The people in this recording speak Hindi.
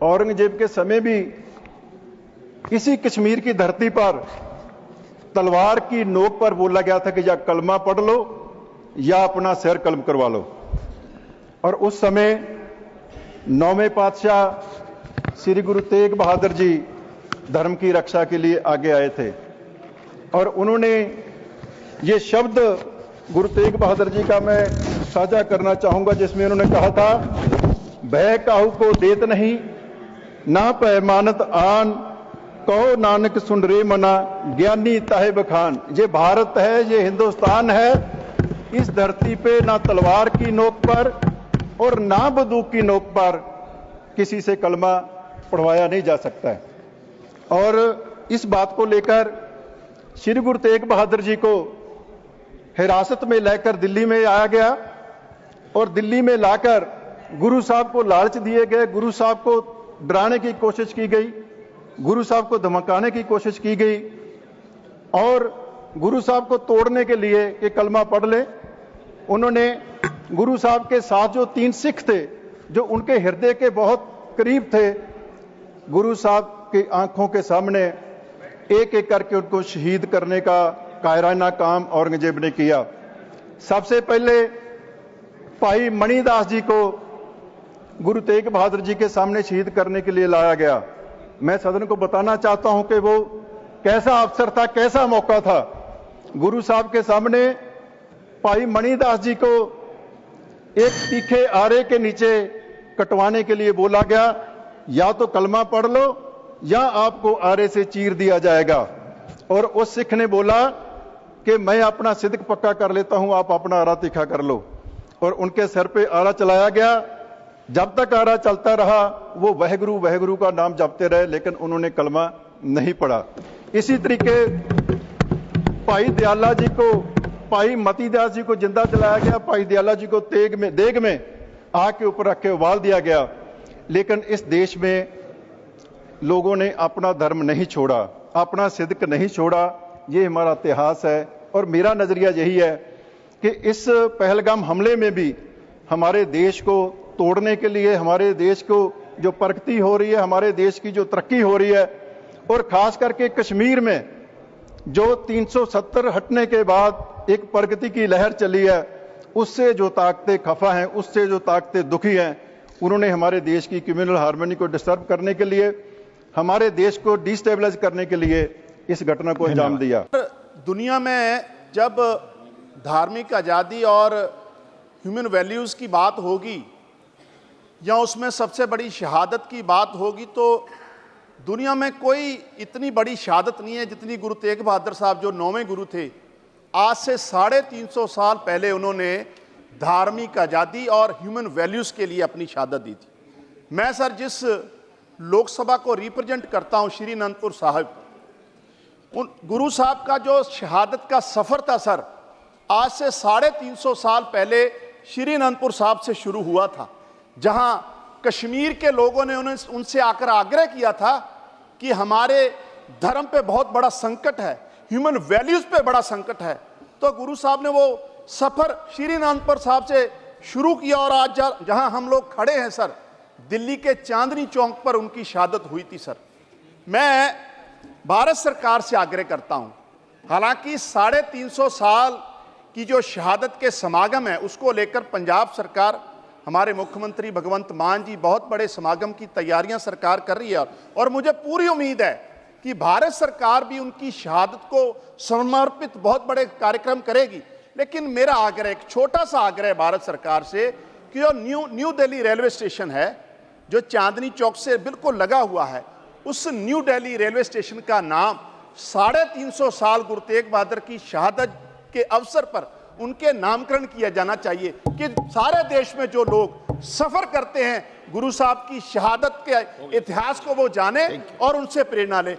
औरंगजेब के समय भी इसी कश्मीर की धरती पर तलवार की नोक पर बोला गया था कि या कलमा पढ़ लो या अपना सिर कलम करवा लो। और उस समय 9वें पातशाह श्री गुरु तेग बहादुर जी धर्म की रक्षा के लिए आगे आए थे और उन्होंने ये शब्द गुरु तेग बहादुर जी का मैं साझा करना चाहूंगा, जिसमें उन्होंने कहा था, भय काहू को देत नहीं, ना पैमानत आन, कहो नानक सुन रे मना, ज्ञानी ताहे बखान। ये भारत है, ये हिंदुस्तान है, इस धरती पे ना तलवार की नोक पर और ना बंदूक की नोक पर किसी से कलमा पढ़वाया नहीं जा सकता है। और इस बात को लेकर श्री गुरु तेग बहादुर जी को हिरासत में लेकर दिल्ली में आया गया और दिल्ली में लाकर गुरु साहब को लालच दिए गए, गुरु साहब को डराने की कोशिश की गई, गुरु साहब को धमकाने की कोशिश की गई और गुरु साहब को तोड़ने के लिए कि कलमा पढ़ ले। उन्होंने गुरु साहब के साथ जो 3 सिख थे जो उनके हृदय के बहुत करीब थे, गुरु साहब की आंखों के सामने एक एक करके उनको शहीद करने का कायराना काम औरंगजेब ने किया। सबसे पहले भाई मणिदास जी को गुरु तेग बहादुर जी के सामने शहीद करने के लिए लाया गया। मैं सदन को बताना चाहता हूं कि वो कैसा अवसर था, कैसा मौका था। गुरु साहब के सामने भाई मणिदास जी को एक तीखे आरे के नीचे कटवाने के लिए बोला गया, या तो कलमा पढ़ लो या आपको आरे से चीर दिया जाएगा। और उस सिख ने बोला कि मैं अपना सिद्क पक्का कर लेता हूं, आप अपना आरा तीखा कर लो। और उनके सर पे आरा चलाया गया। जब तक आरा चलता रहा वो वहगुरु का नाम जपते रहे, लेकिन उन्होंने कलमा नहीं पढ़ा। इसी तरीके भाई दयाला जी को, भाई मतीदास जी को जिंदा जलाया गया, भाई दयाला जी को देग में आग के ऊपर रख के उबाल दिया गया। लेकिन इस देश में लोगों ने अपना धर्म नहीं छोड़ा, अपना सिद्क नहीं छोड़ा। ये हमारा इतिहास है और मेरा नजरिया यही है कि इस पहलगाम हमले में भी हमारे देश को तोड़ने के लिए, हमारे देश को जो प्रगति हो रही है, हमारे देश की जो तरक्की हो रही है, और खास करके कश्मीर में जो 370 हटने के बाद एक प्रगति की लहर चली है, उससे जो ताकतें खफा हैं, उससे जो ताकतें दुखी हैं, उन्होंने हमारे देश की कम्युनल हार्मनी को डिस्टर्ब करने के लिए, हमारे देश को डिस्टेबलाइज करने के लिए इस घटना को अंजाम दिया। दुनिया में जब धार्मिक आज़ादी और ह्यूमन वैल्यूज़ की बात होगी या उसमें सबसे बड़ी शहादत की बात होगी, तो दुनिया में कोई इतनी बड़ी शहादत नहीं है जितनी गुरु तेग बहादुर साहब, जो 9वें गुरु थे, आज से 350 साल पहले उन्होंने धार्मिक आज़ादी और ह्यूमन वैल्यूज़ के लिए अपनी शहादत दी थी। मैं सर जिस लोकसभा को रिप्रेजेंट करता हूँ, श्री अनंतपुर साहिब, उन गुरु साहब का जो शहादत का सफ़र था सर, आज से 350 साल पहले श्री अनंतपुर साहब से शुरू हुआ था, जहां कश्मीर के लोगों ने उनसे आकर आग्रह किया था कि हमारे धर्म पे बहुत बड़ा संकट है, ह्यूमन वैल्यूज़ पे बड़ा संकट है। तो गुरु साहब ने वो सफ़र श्री अनंतपुर साहब से शुरू किया और आज जहां हम लोग खड़े हैं सर, दिल्ली के चांदनी चौक पर उनकी शहादत हुई थी। सर मैं भारत सरकार से आग्रह करता हूं, हालांकि 350 साल की जो शहादत के समागम है उसको लेकर पंजाब सरकार, हमारे मुख्यमंत्री भगवंत मान जी बहुत बड़े समागम की तैयारियां सरकार कर रही है और मुझे पूरी उम्मीद है कि भारत सरकार भी उनकी शहादत को समर्पित बहुत बड़े कार्यक्रम करेगी। लेकिन मेरा आग्रह, एक छोटा सा आग्रह भारत सरकार से, कि जो न्यू दिल्ली रेलवे स्टेशन है जो चांदनी चौक से बिल्कुल लगा हुआ है, उस न्यू दिल्ली रेलवे स्टेशन का नाम 350 साल गुरु तेग बहादुर की शहादत के अवसर पर उनके नामकरण किया जाना चाहिए, कि सारे देश में जो लोग सफर करते हैं गुरु साहब की शहादत के इतिहास को वो जाने और उनसे प्रेरणा लें।